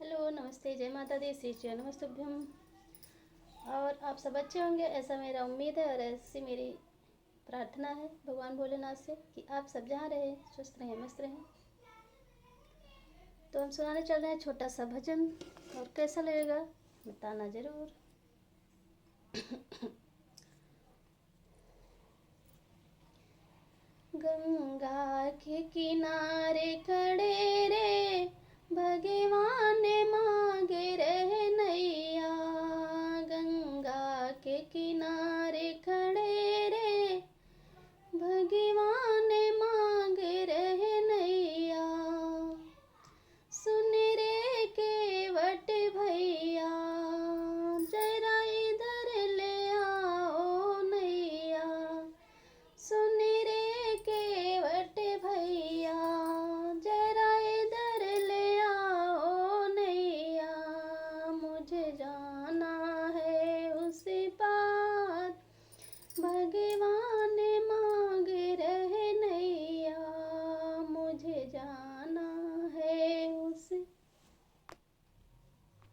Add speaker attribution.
Speaker 1: Hello, नमस्ते, जय माता दी, श्री चरण नमस्तुभ्यम। और आप सब अच्छे होंगे ऐसा मेरा उम्मीद है और ऐसी मेरी प्रार्थना है भगवान भोलेनाथ से कि आप सब जहाँ रहें स्वस्थ रहें मस्त रहें। तो हम सुनाने चल रहे हैं छोटा सा भजन, और कैसा लगेगा बताना ज़रूर। गंगा के किनारे खड़े रे भगवान मांगे रहे नैया। गंगा के किनारे खड़े रे भगवान मांगे रहे नैया। सुन रे केवट भैया जरा इधर ले आओ नैया। सुन रे केवट भैया जरा इधर ले आओ नैया। मुझे जाना है उस पार भगवान